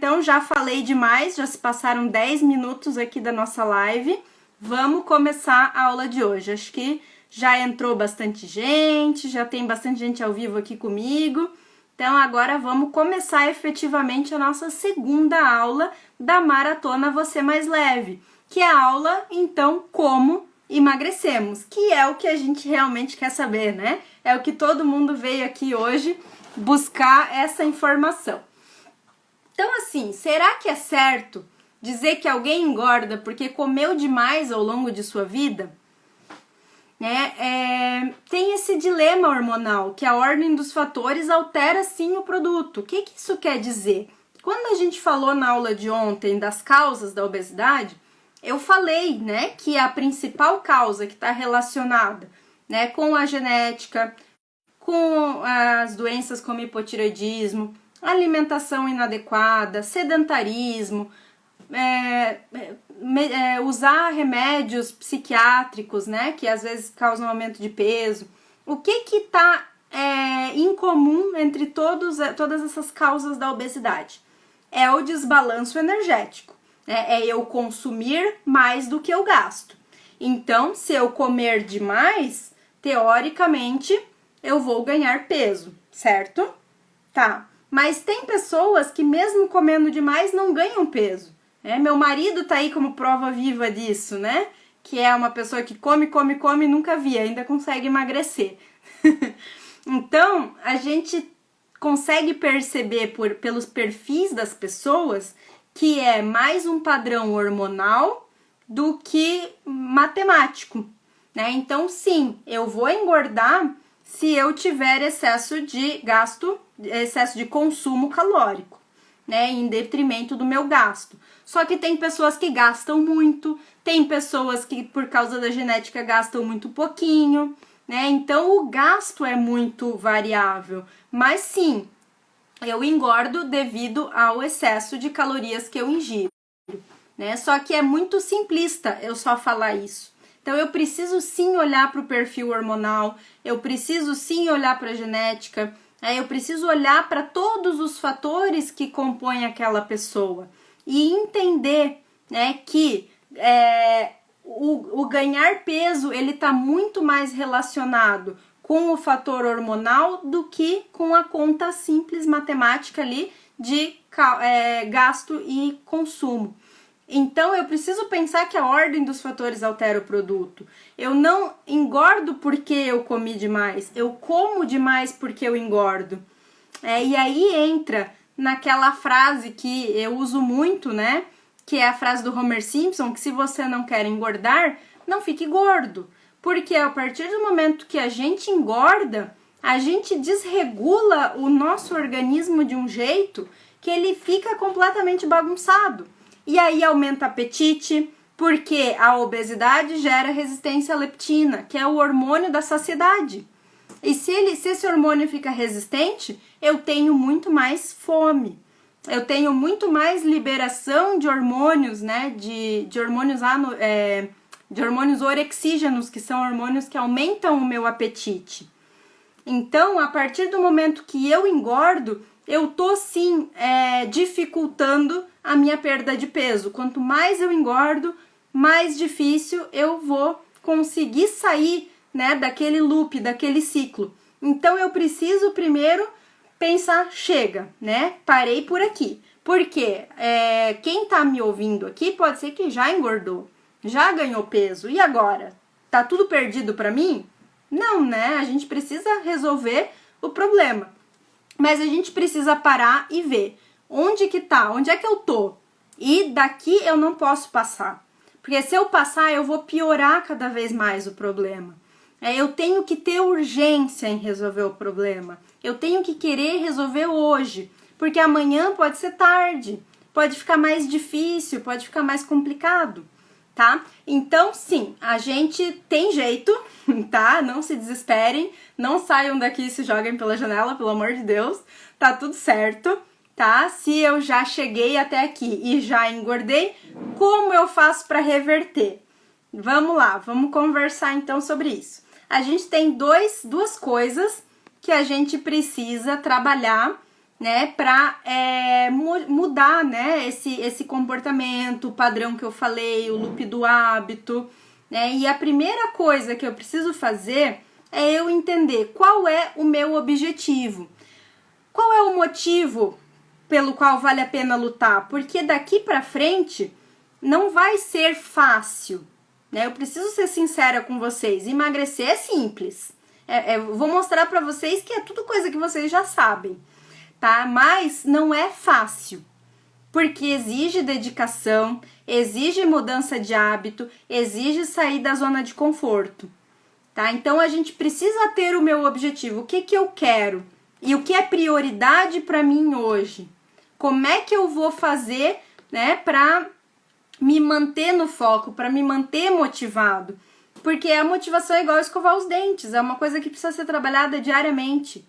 então já falei demais, já se passaram 10 minutos aqui da nossa live. Vamos começar a aula de hoje. Acho que já entrou bastante gente, já tem bastante gente ao vivo aqui comigo. Então agora vamos começar efetivamente a nossa segunda aula da Maratona Você Mais Leve, que é a aula, então, como emagrecemos, que é o que a gente realmente quer saber, né? É o que todo mundo veio aqui hoje buscar essa informação. Então, assim, será que é certo dizer que alguém engorda porque comeu demais ao longo de sua vida? Tem esse dilema hormonal, que a ordem dos fatores altera sim o produto. O que isso quer dizer? Quando a gente falou na aula de ontem das causas da obesidade, eu falei, né, que a principal causa que está relacionada, né, com a genética, com as doenças como hipotireoidismo, alimentação inadequada, sedentarismo, usar remédios psiquiátricos, né, que às vezes causam aumento de peso. O que está em comum entre todas essas causas da obesidade? É o desbalanço energético, né? É eu consumir mais do que eu gasto. Então, se eu comer demais, teoricamente, eu vou ganhar peso, certo? Tá, mas tem pessoas que mesmo comendo demais não ganham peso. Meu marido tá aí como prova viva disso, né? Que é uma pessoa que come e nunca vi, ainda consegue emagrecer. Então, a gente consegue perceber pelos perfis das pessoas que é mais um padrão hormonal do que matemático, né? Então, sim, eu vou engordar se eu tiver excesso de gasto, excesso de consumo calórico, né, em detrimento do meu gasto. Só que tem pessoas que gastam muito, tem pessoas que por causa da genética gastam muito pouquinho, né? Então o gasto é muito variável, mas sim, eu engordo devido ao excesso de calorias que eu ingiro, né? Só que é muito simplista eu só falar isso. Então eu preciso sim olhar para o perfil hormonal, eu preciso sim olhar para a genética, eu preciso olhar para todos os fatores que compõem aquela pessoa e entender, né, que o ganhar peso ele está muito mais relacionado com o fator hormonal do que com a conta simples matemática ali de gasto e consumo. Então, eu preciso pensar que a ordem dos fatores altera o produto. Eu não engordo porque eu comi demais, eu como demais porque eu engordo. E aí entra naquela frase que eu uso muito, né? Que é a frase do Homer Simpson, que se você não quer engordar, não fique gordo. Porque a partir do momento que a gente engorda, a gente desregula o nosso organismo de um jeito que ele fica completamente bagunçado. E aí aumenta o apetite, porque a obesidade gera resistência à leptina, que é o hormônio da saciedade. E se esse hormônio fica resistente, eu tenho muito mais fome. Eu tenho muito mais liberação de hormônios, né? De hormônios orexígenos, que são hormônios que aumentam o meu apetite. Então, a partir do momento que eu engordo, eu tô sim dificultando a minha perda de peso. Quanto mais eu engordo, mais difícil eu vou conseguir sair, né, daquele loop, daquele ciclo. Então eu preciso primeiro pensar, chega, né? Parei por aqui. Porque quem tá me ouvindo aqui pode ser que já engordou, já ganhou peso. E agora? Tá tudo perdido pra mim? Não, né? A gente precisa resolver o problema. Mas a gente precisa parar e ver onde que tá, onde é que eu tô. E daqui eu não posso passar. Porque se eu passar, eu vou piorar cada vez mais o problema. Eu tenho que ter urgência em resolver o problema. Eu tenho que querer resolver hoje. Porque amanhã pode ser tarde. Pode ficar mais difícil, pode ficar mais complicado, tá? Então, sim, a gente tem jeito, tá? Não se desesperem, não saiam daqui e se joguem pela janela, pelo amor de Deus. Tá tudo certo, tá? Se eu já cheguei até aqui e já engordei, como eu faço para reverter? Vamos lá, vamos conversar então sobre isso. A gente tem duas coisas que a gente precisa trabalhar, né, para mudar, né, esse comportamento, o padrão que eu falei, o loop do hábito, né? E a primeira coisa que eu preciso fazer é eu entender qual é o meu objetivo. Qual é o motivo pelo qual vale a pena lutar? Porque daqui para frente não vai ser fácil, né? Eu preciso ser sincera com vocês. Emagrecer é simples. Eu vou mostrar para vocês que é tudo coisa que vocês já sabem, tá? Mas não é fácil, porque exige dedicação, exige mudança de hábito, exige sair da zona de conforto, tá? Então a gente precisa ter o meu objetivo, o que que eu quero e o que é prioridade para mim hoje. Como é que eu vou fazer, né, para me manter no foco, para me manter motivado? Porque a motivação é igual escovar os dentes, é uma coisa que precisa ser trabalhada diariamente.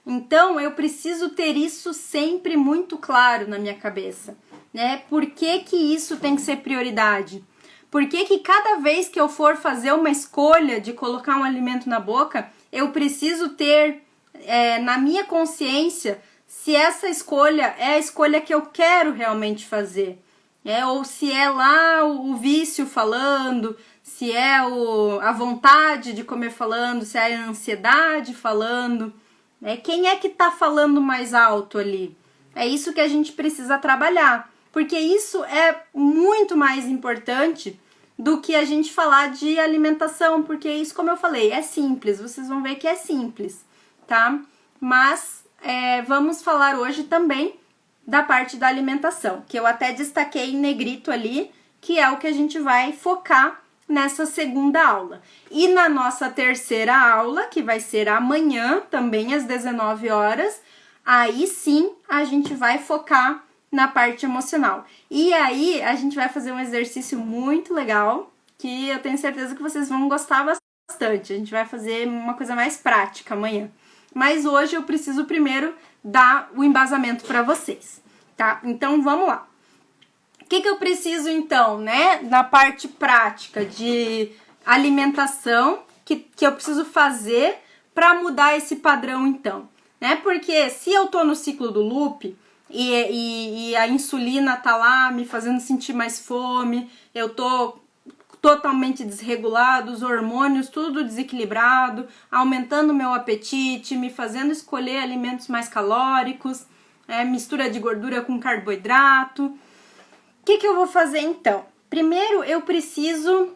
Então, eu preciso ter isso sempre muito claro na minha cabeça, né? Por que que isso tem que ser prioridade? Por que que cada vez que eu for fazer uma escolha de colocar um alimento na boca, eu preciso ter na minha consciência se essa escolha é a escolha que eu quero realmente fazer, ou se é lá o vício falando, se é a vontade de comer falando, se é a ansiedade falando. Quem é que tá falando mais alto ali? É isso que a gente precisa trabalhar, porque isso é muito mais importante do que a gente falar de alimentação, porque isso, como eu falei, é simples, vocês vão ver que é simples, tá? Mas vamos falar hoje também da parte da alimentação, que eu até destaquei em negrito ali, que é o que a gente vai focar nessa segunda aula. E na nossa terceira aula, que vai ser amanhã, também às 19 horas, aí sim a gente vai focar na parte emocional. E aí a gente vai fazer um exercício muito legal, que eu tenho certeza que vocês vão gostar bastante. A gente vai fazer uma coisa mais prática amanhã. Mas hoje eu preciso primeiro dar o embasamento para vocês, tá? Então vamos lá. O que eu preciso, então, né, na parte prática de alimentação, que eu preciso fazer para mudar esse padrão, então, né? Porque se eu tô no ciclo do loop e a insulina tá lá me fazendo sentir mais fome, eu tô totalmente desregulado, os hormônios tudo desequilibrado, aumentando meu apetite, me fazendo escolher alimentos mais calóricos, mistura de gordura com carboidrato. O que eu vou fazer então? Primeiro eu preciso...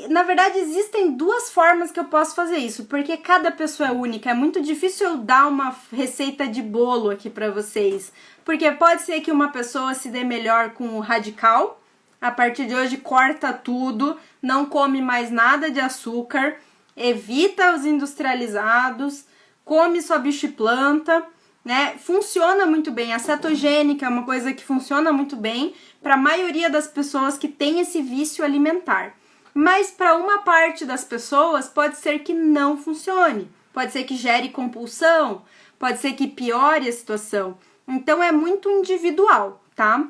Na verdade existem duas formas que eu posso fazer isso, porque cada pessoa é única, é muito difícil eu dar uma receita de bolo aqui pra vocês, porque pode ser que uma pessoa se dê melhor com o radical, a partir de hoje corta tudo, não come mais nada de açúcar, evita os industrializados, come só bicho e planta, né? Funciona muito bem. A cetogênica é uma coisa que funciona muito bem para a maioria das pessoas que tem esse vício alimentar. Mas para uma parte das pessoas pode ser que não funcione. Pode ser que gere compulsão, pode ser que piore a situação. Então é muito individual, tá?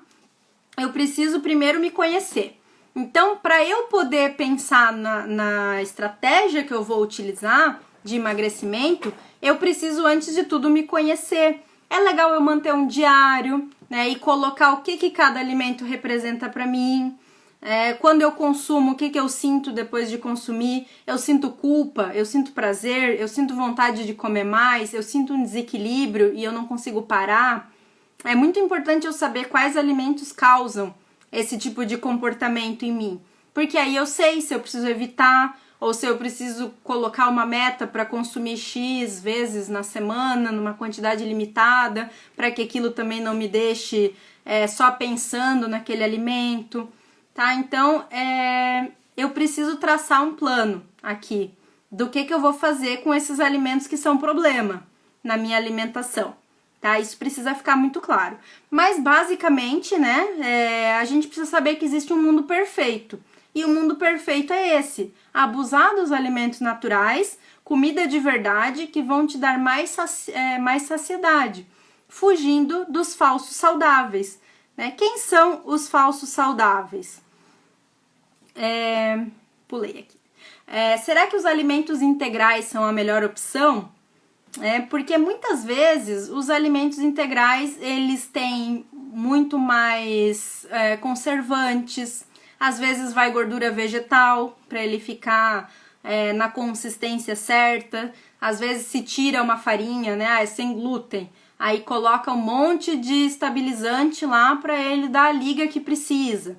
Eu preciso primeiro me conhecer. Então, para eu poder pensar na estratégia que eu vou utilizar de emagrecimento, eu preciso, antes de tudo, me conhecer. É legal eu manter um diário, né, e colocar o que cada alimento representa para mim. Quando eu consumo, o que eu sinto depois de consumir. Eu sinto culpa, eu sinto prazer, eu sinto vontade de comer mais, eu sinto um desequilíbrio e eu não consigo parar. É muito importante eu saber quais alimentos causam esse tipo de comportamento em mim. Porque aí eu sei se eu preciso evitar ou se eu preciso colocar uma meta para consumir X vezes na semana, numa quantidade limitada, para que aquilo também não me deixe só pensando naquele alimento, tá? Então, eu preciso traçar um plano aqui do que eu vou fazer com esses alimentos que são problema na minha alimentação, tá? Isso precisa ficar muito claro. Mas, basicamente, né, a gente precisa saber que existe um mundo perfeito. E o mundo perfeito é esse: abusar dos alimentos naturais, comida de verdade que vão te dar mais saciedade, fugindo dos falsos saudáveis, né? Quem são os falsos saudáveis? Pulei aqui. Será que os alimentos integrais são a melhor opção? Porque muitas vezes os alimentos integrais, eles têm muito mais conservantes, às vezes vai gordura vegetal para ele ficar na consistência certa, às vezes se tira uma farinha, né, sem glúten, aí coloca um monte de estabilizante lá para ele dar a liga que precisa.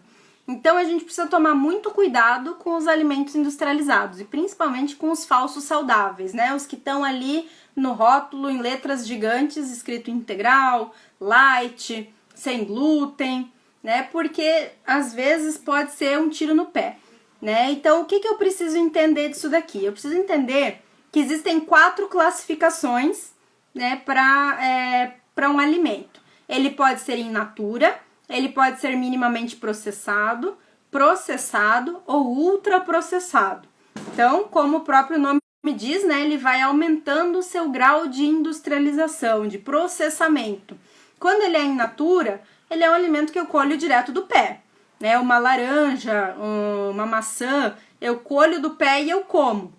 Então a gente precisa tomar muito cuidado com os alimentos industrializados e principalmente com os falsos saudáveis, né? Os que estão ali no rótulo em letras gigantes, escrito integral, light, sem glúten, né? Porque às vezes pode ser um tiro no pé, né? Então o que eu preciso entender disso daqui? Eu preciso entender que existem 4 classificações, né, para um alimento. Ele pode ser in natura, ele pode ser minimamente processado, processado ou ultraprocessado. Então, como o próprio nome diz, né, ele vai aumentando o seu grau de industrialização, de processamento. Quando ele é in natura, ele é um alimento que eu colho direto do pé, né? Uma laranja, uma maçã, eu colho do pé e eu como.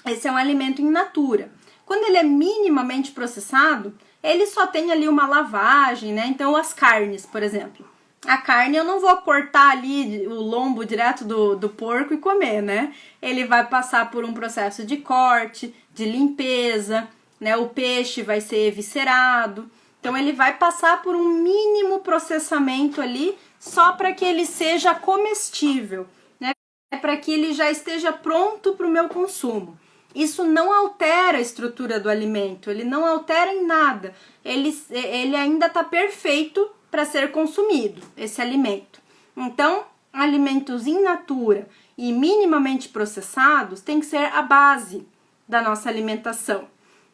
Esse é um alimento in natura. Quando ele é minimamente processado, ele só tem ali uma lavagem, né? Então, as carnes, por exemplo. A carne eu não vou cortar ali o lombo direto do porco e comer, né? Ele vai passar por um processo de corte, de limpeza, né? O peixe vai ser eviscerado. Então, ele vai passar por um mínimo processamento ali só para que ele seja comestível, né? Para que ele já esteja pronto para o meu consumo. Isso não altera a estrutura do alimento, ele não altera em nada, ele ainda está perfeito para ser consumido, esse alimento. Então, alimentos in natura e minimamente processados tem que ser a base da nossa alimentação,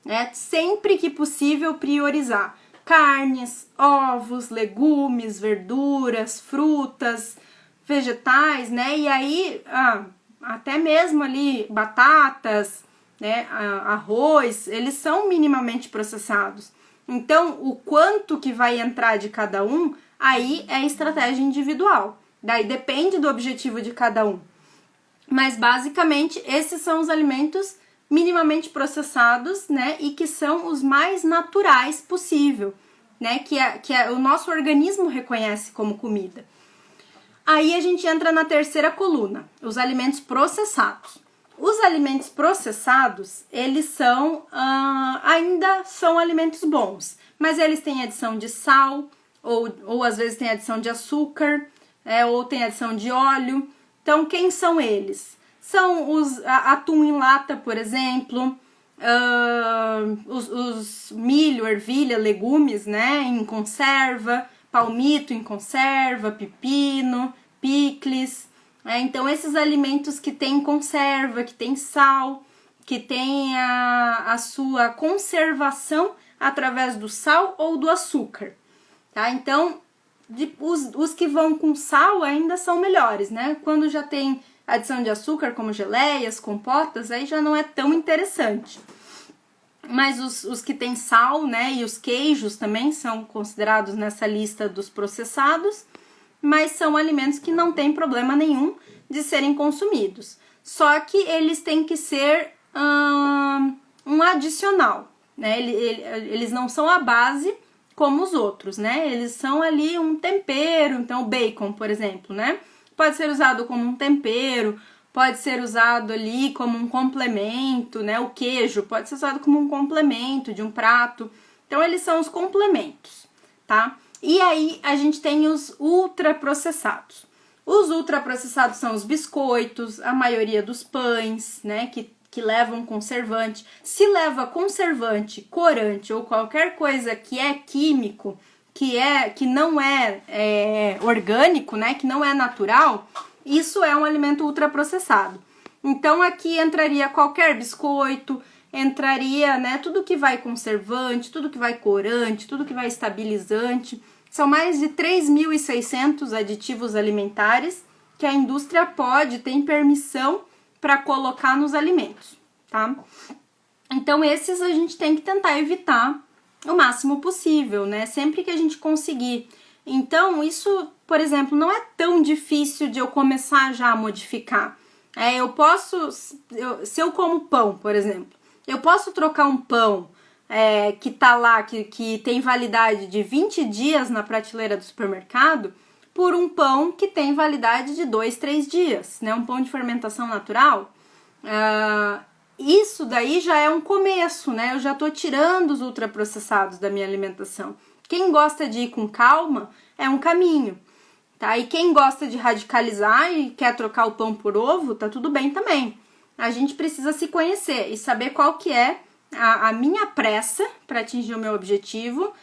né? Sempre que possível priorizar carnes, ovos, legumes, verduras, frutas, vegetais, né? E aí, até mesmo ali batatas, né, arroz, eles são minimamente processados. Então, o quanto que vai entrar de cada um, aí é estratégia individual. Daí depende do objetivo de cada um. Mas, basicamente, esses são os alimentos minimamente processados, né, e que são os mais naturais possível, né, que o nosso organismo reconhece como comida. Aí a gente entra na terceira coluna, os alimentos processados. Os alimentos processados, eles ainda são alimentos bons, mas eles têm adição de sal, ou às vezes tem adição de açúcar, ou tem adição de óleo. Então, quem são eles? São os atum em lata, por exemplo, os milho, ervilha, legumes, né, em conserva, palmito em conserva, pepino, picles. Então, esses alimentos que têm conserva, que têm sal, que têm a sua conservação através do sal ou do açúcar, tá? Então, os que vão com sal ainda são melhores, né? Quando já tem adição de açúcar, como geleias, compotas, aí já não é tão interessante. Mas os que têm sal, né, e os queijos também são considerados nessa lista dos processados, mas são alimentos que não tem problema nenhum de serem consumidos. Só que eles têm que ser um adicional, né? Eles não são a base como os outros, né? Eles são ali um tempero. Então, o bacon, por exemplo, né? Pode ser usado como um tempero, pode ser usado ali como um complemento, né? O queijo pode ser usado como um complemento de um prato. Então, eles são os complementos, tá? E aí, a gente tem os ultraprocessados. Os ultraprocessados são os biscoitos, a maioria dos pães, né, que levam conservante. Se leva conservante, corante ou qualquer coisa que é químico, que não é orgânico, né, que não é natural, isso é um alimento ultraprocessado. Então, aqui entraria qualquer biscoito, entraria, né, tudo que vai conservante, tudo que vai corante, tudo que vai estabilizante. São mais de 3.600 aditivos alimentares que a indústria tem permissão para colocar nos alimentos, tá? Então, esses a gente tem que tentar evitar o máximo possível, né? Sempre que a gente conseguir. Então, isso, por exemplo, não é tão difícil de eu começar já a modificar. Se eu como pão, por exemplo, eu posso trocar um pão que tá lá, que tem validade de 20 dias na prateleira do supermercado, por um pão que tem validade de 2, 3 dias, né? Um pão de fermentação natural. Isso daí já é um começo, né? Eu já tô tirando os ultraprocessados da minha alimentação. Quem gosta de ir com calma é um caminho, tá? E quem gosta de radicalizar e quer trocar o pão por ovo, tá tudo bem também. A gente precisa se conhecer e saber qual que é a minha pressa para atingir o meu objetivo,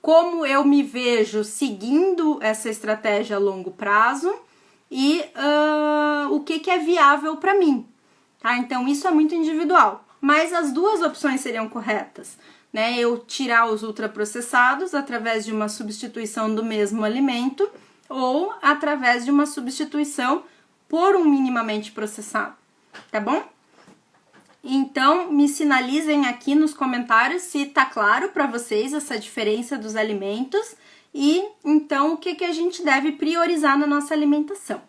como eu me vejo seguindo essa estratégia a longo prazo e o que é viável para mim, tá? Então isso é muito individual, mas as duas opções seriam corretas, né? Eu tirar os ultraprocessados através de uma substituição do mesmo alimento ou através de uma substituição por um minimamente processado, tá bom? Então, me sinalizem aqui nos comentários se tá claro para vocês essa diferença dos alimentos e, então, o que a gente deve priorizar na nossa alimentação,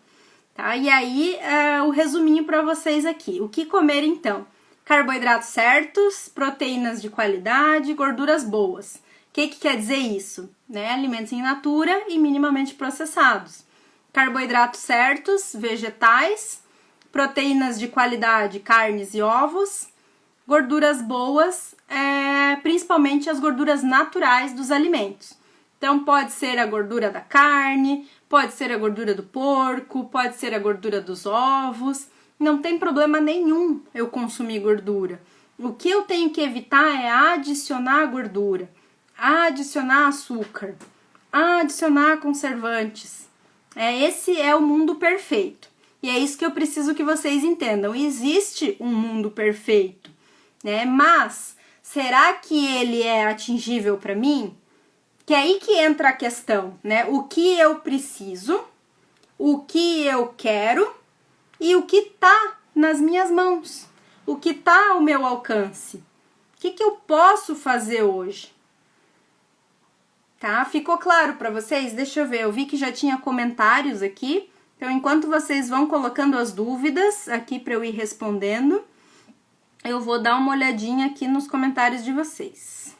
tá? E aí, o resuminho para vocês aqui. O que comer, então? Carboidratos certos, proteínas de qualidade, gorduras boas. O que quer dizer isso? Né? Alimentos in natura e minimamente processados. Carboidratos certos, vegetais, proteínas de qualidade, carnes e ovos, gorduras boas, principalmente as gorduras naturais dos alimentos. Então, pode ser a gordura da carne, pode ser a gordura do porco, pode ser a gordura dos ovos. Não tem problema nenhum eu consumir gordura. O que eu tenho que evitar é adicionar gordura, adicionar açúcar, adicionar conservantes. Esse é o mundo perfeito. E é isso que eu preciso que vocês entendam. Existe um mundo perfeito, né? Mas será que ele é atingível para mim? Que é aí que entra a questão, né? O que eu preciso, o que eu quero e o que tá nas minhas mãos, o que tá ao meu alcance. O que eu posso fazer hoje? Tá? Ficou claro para vocês? Deixa eu ver, eu vi que já tinha comentários aqui. Então, enquanto vocês vão colocando as dúvidas aqui para eu ir respondendo, eu vou dar uma olhadinha aqui nos comentários de vocês.